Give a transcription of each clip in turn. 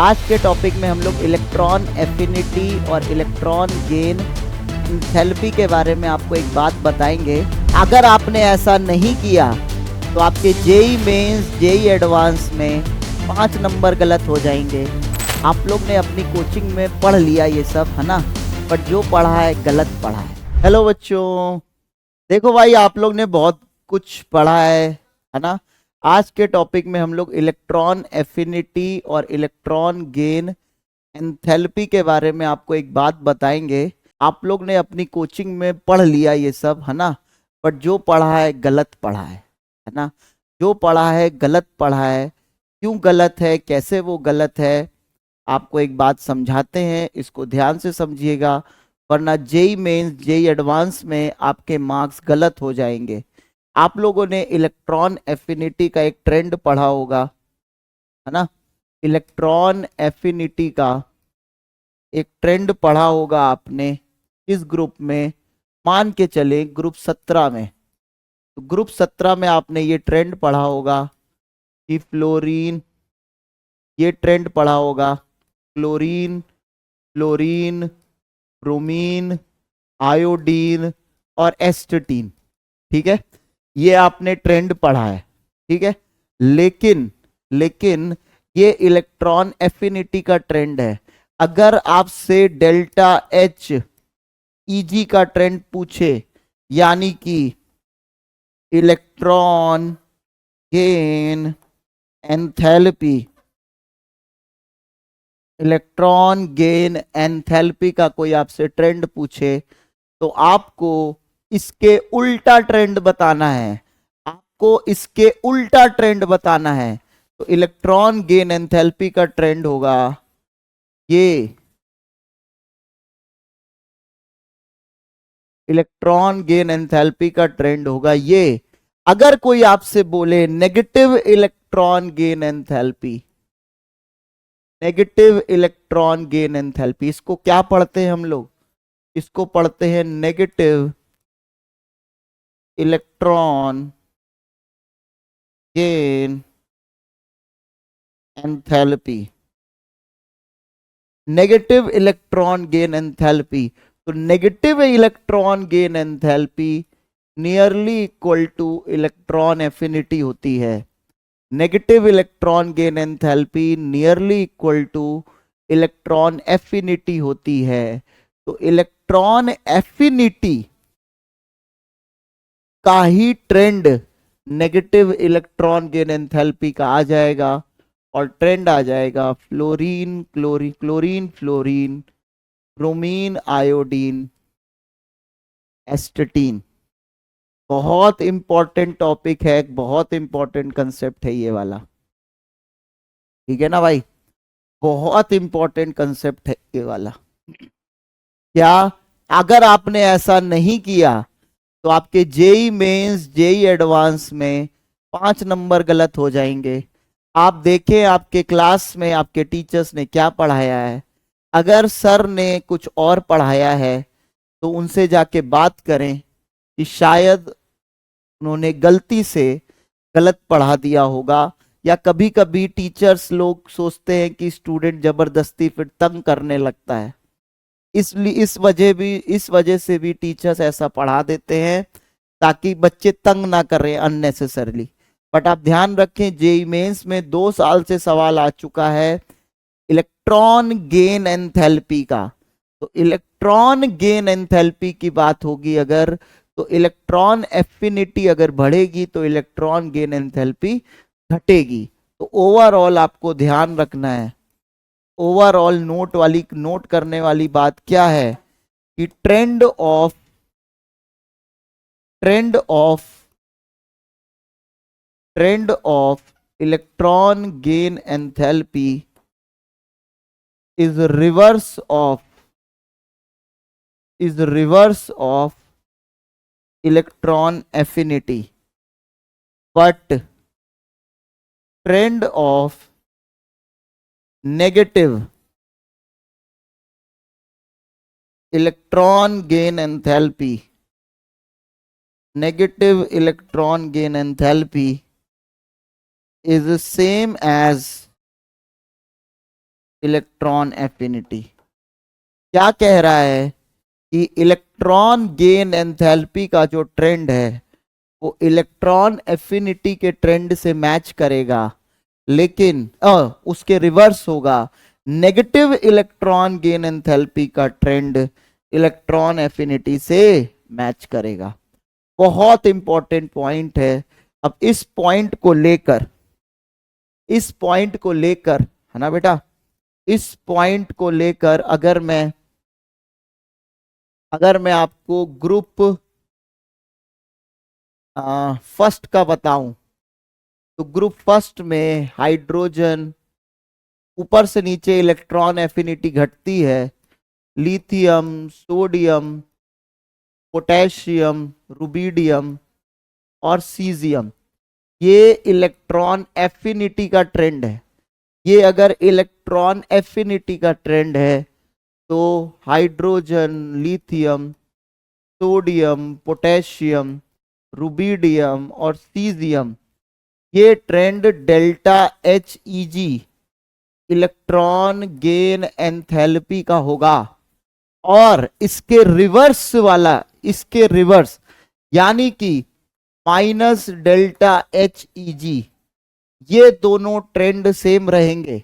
आज के टॉपिक में हम लोग इलेक्ट्रॉन एफिनिटी और इलेक्ट्रॉन गेन एंथैल्पी के बारे में आपको एक बात बताएंगे। अगर आपने ऐसा नहीं किया तो आपके जेई मेंस जेई एडवांस में 5 नंबर गलत हो जाएंगे। आप लोग ने अपनी कोचिंग में पढ़ लिया ये सब, है ना, बट जो पढ़ा है गलत पढ़ा है। हेलो बच्चों, देखो भाई, आप लोग ने बहुत कुछ पढ़ा है ना। आज के टॉपिक में हम लोग इलेक्ट्रॉन एफिनिटी और इलेक्ट्रॉन गेन एंथैल्पी के बारे में आपको एक बात बताएंगे। आप लोग ने अपनी कोचिंग में पढ़ लिया ये सब, है ना, बट जो पढ़ा है गलत पढ़ा है ना। जो पढ़ा है गलत पढ़ा है। क्यों गलत है, कैसे वो गलत है, आपको एक बात समझाते हैं, इसको ध्यान से समझिएगा, वरना जेई मेंस जेई एडवांस में आपके मार्क्स गलत हो जाएंगे। आप लोगों ने इलेक्ट्रॉन एफिनिटी का एक ट्रेंड पढ़ा होगा, है ना। इलेक्ट्रॉन एफिनिटी का एक ट्रेंड पढ़ा होगा आपने इस ग्रुप में, मान के चले ग्रुप 17 में। तो ग्रुप 17 में आपने ये ट्रेंड पढ़ा होगा कि फ्लोरीन, ये ट्रेंड पढ़ा होगा क्लोरीन, फ्लोरीन, ब्रोमीन, आयोडीन और एस्टेटीन। ठीक है, ये आपने ट्रेंड पढ़ा है, ठीक है। लेकिन लेकिन ये इलेक्ट्रॉन एफिनिटी का ट्रेंड है। अगर आपसे डेल्टा एच ईजी का ट्रेंड पूछे, यानी कि electron gain enthalpy, electron gain enthalpy का कोई आपसे ट्रेंड पूछे, तो आपको इसके उल्टा ट्रेंड बताना है। आपको इसके उल्टा ट्रेंड बताना है। तो इलेक्ट्रॉन गेन एंथैल्पी का ट्रेंड होगा ये, इलेक्ट्रॉन गेन एंथैल्पी का ट्रेंड होगा ये। अगर कोई आपसे बोले negative electron gain enthalpy, negative electron gain enthalpy, इसको क्या पढ़ते हैं हम लोग? इसको पढ़ते हैं negative electron gain enthalpy. Negative electron gain enthalpy, तो negative electron gain enthalpy nearly equal to electron affinity होती है। Negative electron gain enthalpy nearly equal to electron affinity होती है। तो इलेक्ट्रॉन एफिनिटी का ही trend negative electron gain enthalpy का आ जाएगा, और ट्रेंड आ जाएगा fluorine chlorine, chlorine fluorine, bromine iodine, astatine. बहुत इंपॉर्टेंट टॉपिक है, बहुत इंपॉर्टेंट कंसेप्ट है ये वाला, ठीक है ना भाई। बहुत इंपॉर्टेंट कंसेप्ट है ये वाला। क्या अगर आपने ऐसा नहीं किया तो आपके जेई मेंस जेई एडवांस में 5 नंबर गलत हो जाएंगे। आप देखें आपके क्लास में आपके टीचर्स ने क्या पढ़ाया है। अगर सर ने कुछ और पढ़ाया है तो उनसे जाके बात करें कि शायद उन्होंने गलती से गलत पढ़ा दिया होगा, या कभी कभी टीचर्स लोग सोचते हैं कि स्टूडेंट जबरदस्ती फिर तंग करने लगता है, इसलिए इस वजह से भी टीचर्स ऐसा पढ़ा देते हैं ताकि बच्चे तंग ना करें अननेसेसरली। बट आप ध्यान रखें, जेई मेंस में 2 साल से सवाल आ चुका है इलेक्ट्रॉन गेन एंथैल्पी का। तो इलेक्ट्रॉन गेन एंथैल्पी की बात होगी अगर, तो इलेक्ट्रॉन एफिनिटी अगर बढ़ेगी तो इलेक्ट्रॉन गेन एंथैल्पी घटेगी। तो ओवरऑल आपको ध्यान रखना है, ओवरऑल नोट करने वाली बात क्या है कि trend of electron gain enthalpy is reverse of electron affinity, but trend of negative electron gain enthalpy is the same as electron affinity. क्या कह रहा है कि इलेक्ट्रॉन गेन एंथैल्पी का जो ट्रेंड है वो इलेक्ट्रॉन एफिनिटी के ट्रेंड से मैच करेगा, लेकिन उसके रिवर्स होगा। नेगेटिव इलेक्ट्रॉन गेन एंथैल्पी का ट्रेंड इलेक्ट्रॉन एफिनिटी से मैच करेगा। बहुत इंपॉर्टेंट पॉइंट है। अब इस पॉइंट को लेकर, है ना बेटा, इस पॉइंट को लेकर अगर मैं आपको ग्रुप फर्स्ट का बताऊं, तो ग्रुप फर्स्ट में हाइड्रोजन, ऊपर से नीचे इलेक्ट्रॉन एफिनिटी घटती है। लिथियम, सोडियम, पोटेशियम, रुबिडियम और सीजियम, ये इलेक्ट्रॉन एफिनिटी का ट्रेंड है। ये अगर इलेक्ट्रॉन एफिनिटी का ट्रेंड है तो hydrogen, lithium, sodium, potassium, rubidium और सीजियम, ये ट्रेंड डेल्टा एच ई जी, इलेक्ट्रॉन गेन एंथैल्पी का होगा। और इसके रिवर्स यानी कि माइनस डेल्टा एच ई जी, ये दोनों ट्रेंड सेम रहेंगे।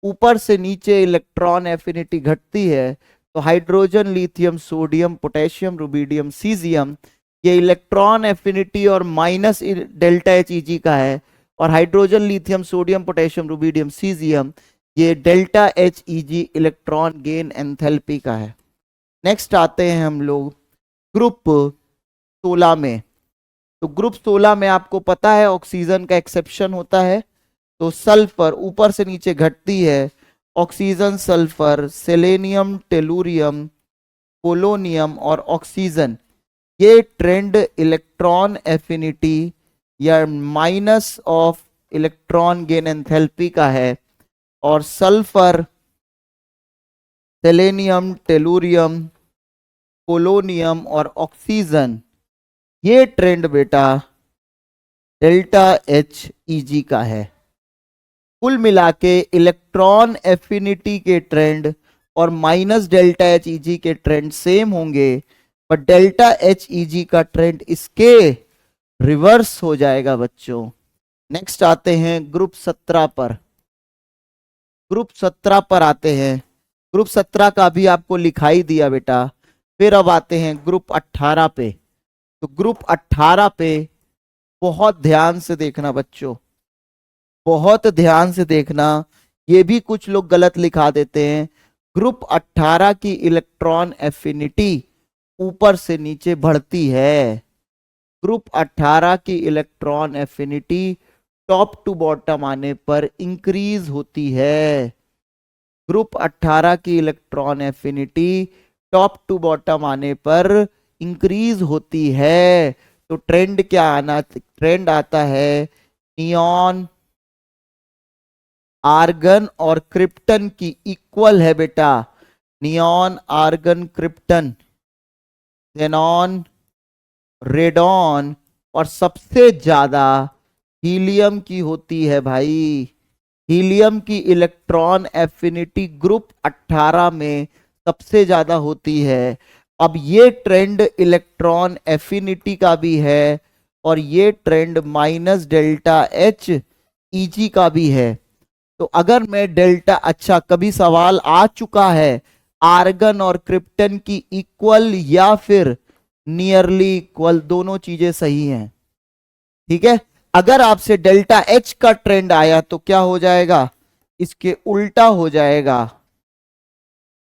ऊपर से नीचे इलेक्ट्रॉन एफिनिटी घटती है तो hydrogen, lithium, sodium, potassium, rubidium, caesium, ये इलेक्ट्रॉन एफिनिटी और minus delta H E G का है। और hydrogen, lithium, sodium, potassium, rubidium, caesium, ये डेल्टा एच ई जी इलेक्ट्रॉन गेन एंथैल्पी का है। नेक्स्ट आते हैं हम लोग ग्रुप 16 में। तो ग्रुप 16 में आपको पता है ऑक्सीजन का एक्सेप्शन होता है। तो सल्फर ऊपर से नीचे घटती है, oxygen, sulphur, selenium, tellurium, polonium और ऑक्सीजन, ये ट्रेंड इलेक्ट्रॉन एफिनिटी या minus of electron gain enthalpy का है। और सल्फर, सेलेनियम, टेलुरियम, पोलोनियम और ऑक्सीजन, ये ट्रेंड बेटा डेल्टा एच ई जी का है। कुल मिला के इलेक्ट्रॉन एफिनिटी के ट्रेंड और माइनस डेल्टा एच ई जी के ट्रेंड सेम होंगे, पर डेल्टा एच ई जी का ट्रेंड इसके रिवर्स हो जाएगा बच्चों। नेक्स्ट आते हैं ग्रुप 17 पर। ग्रुप 17 पर आते हैं। ग्रुप 17 का भी आपको लिखाई दिया बेटा। फिर अब आते हैं ग्रुप 18 पे। तो ग्रुप 18 पे बहुत ध्यान से देखना बच्चों, बहुत ध्यान से देखना। ये भी कुछ लोग गलत लिखा देते हैं। ग्रुप 18 की इलेक्ट्रॉन एफिनिटी ऊपर से नीचे बढ़ती है। ग्रुप 18 की electron affinity top to bottom आने पर इंक्रीज होती है। ग्रुप 18 की electron affinity top to bottom आने पर इंक्रीज होती है। तो ट्रेंड क्या आना, ट्रेंड आता है नियॉन, आर्गन और क्रिप्टन की इक्वल है बेटा। Neon, argon, krypton, xenon, radon और सबसे ज्यादा हीलियम की होती है भाई। हीलियम की इलेक्ट्रॉन एफिनिटी ग्रुप 18 में सबसे ज्यादा होती है। अब ये ट्रेंड इलेक्ट्रॉन एफिनिटी का भी है और ये trend minus delta H E G का भी है। तो अगर मैं डेल्टा, अच्छा कभी सवाल आ चुका है आर्गन और क्रिप्टन की इक्वल या फिर नियरली इक्वल, दोनों चीजें सही हैं, ठीक है। अगर आपसे डेल्टा एच का ट्रेंड आया तो क्या हो जाएगा, इसके उल्टा हो जाएगा।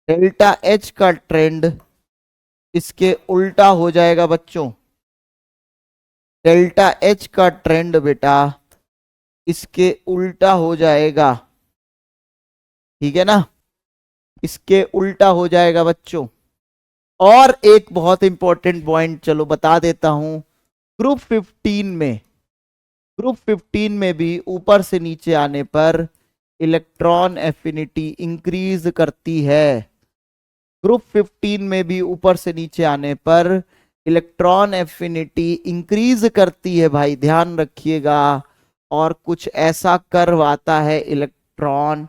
डेल्टा एच का ट्रेंड इसके उल्टा हो जाएगा बच्चों। डेल्टा एच का ट्रेंड बेटा इसके उल्टा हो जाएगा, ठीक है ना, इसके उल्टा हो जाएगा बच्चों। और एक बहुत इंपॉर्टेंट पॉइंट चलो बता देता हूं। ग्रुप 15 में, ग्रुप 15 में भी ऊपर से नीचे आने पर इलेक्ट्रॉन एफिनिटी इंक्रीज करती है। ग्रुप 15 में भी ऊपर से नीचे आने पर इलेक्ट्रॉन एफिनिटी इंक्रीज करती है भाई, ध्यान रखिएगा। और कुछ ऐसा कर्व आता है electron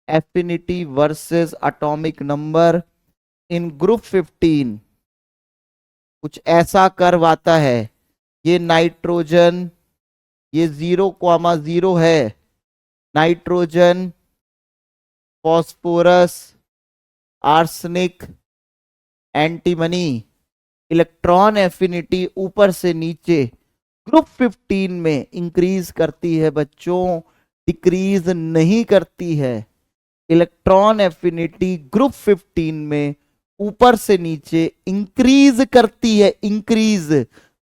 affinity versus atomic number in group 15 कुछ ऐसा कर्व आता है। ये नाइट्रोजन, ये 0,0 है, nitrogen, phosphorus, arsenic, antimony, electron affinity ऊपर से नीचे ग्रुप 15 में इंक्रीज करती है बच्चों, डिक्रीज नहीं करती है। इलेक्ट्रॉन एफिनिटी ग्रुप 15 में ऊपर से नीचे इंक्रीज करती है, इंक्रीज।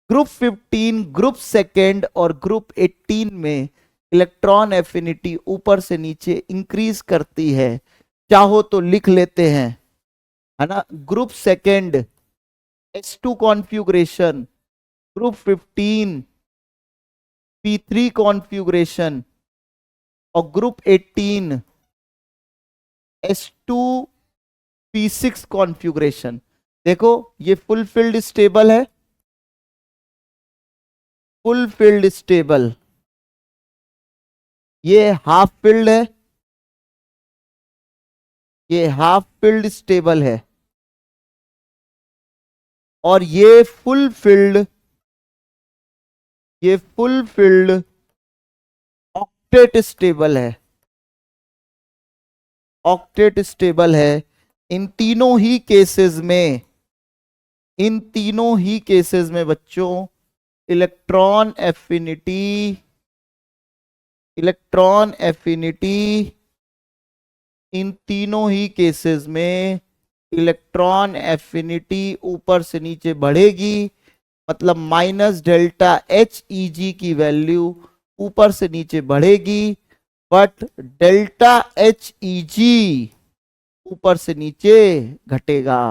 ग्रुप 15, ग्रुप सेकेंड और ग्रुप 18 में इलेक्ट्रॉन एफिनिटी ऊपर से नीचे इंक्रीज करती है। चाहो तो लिख लेते हैं, है ना। Group second H2 configuration, group 15 P3 configuration और ग्रुप 18 H2 P6 कॉन्फ़िगरेशन। देखो ये फुल फिल्ड स्टेबल है, फुल फिल्ड स्टेबल, ये हाफ फिल्ड है, ये हाफ फिल्ड स्टेबल है, और ये फुल फिल्ड, ये फुल फिल्ड ऑक्टेट स्टेबल है, ऑक्टेट स्टेबल है। इन तीनों ही केसेस में, इन तीनों ही केसेस में बच्चों इलेक्ट्रॉन एफिनिटी, इलेक्ट्रॉन एफिनिटी, इन तीनों ही केसेस में इलेक्ट्रॉन एफिनिटी ऊपर से नीचे बढ़ेगी। मतलब माइनस डेल्टा HEG की वैल्यू ऊपर से नीचे बढ़ेगी, बट डेल्टा HEG ऊपर से नीचे घटेगा।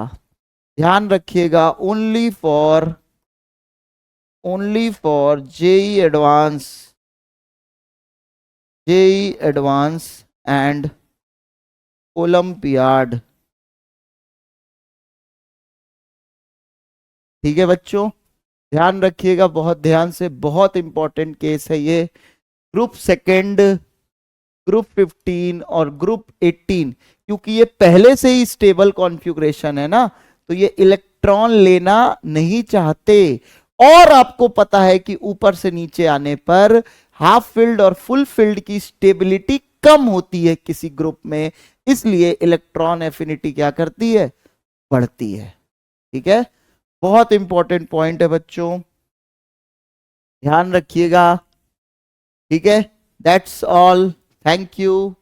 ध्यान रखिएगा, only for JEE advance, JEE advance and olympiad. ठीक है बच्चों, ध्यान रखिएगा बहुत ध्यान से, बहुत इंपॉर्टेंट केस है ये। ग्रुप सेकेंड, ग्रुप 15 और ग्रुप 18, क्योंकि ये पहले से ही स्टेबल कॉन्फ़िगरेशन है ना, तो ये इलेक्ट्रॉन लेना नहीं चाहते। और आपको पता है कि ऊपर से नीचे आने पर हाफ फील्ड और फुल फील्ड की स्टेबिलिटी कम होती है किसी ग्रुप में, इसलिए इलेक्ट्रॉन एफिनिटी क्या करती है, बढ़ती है। ठीक है, बहुत इंपॉर्टेंट पॉइंट है बच्चों, ध्यान रखिएगा। ठीक है, दैट्स ऑल, थैंक यू।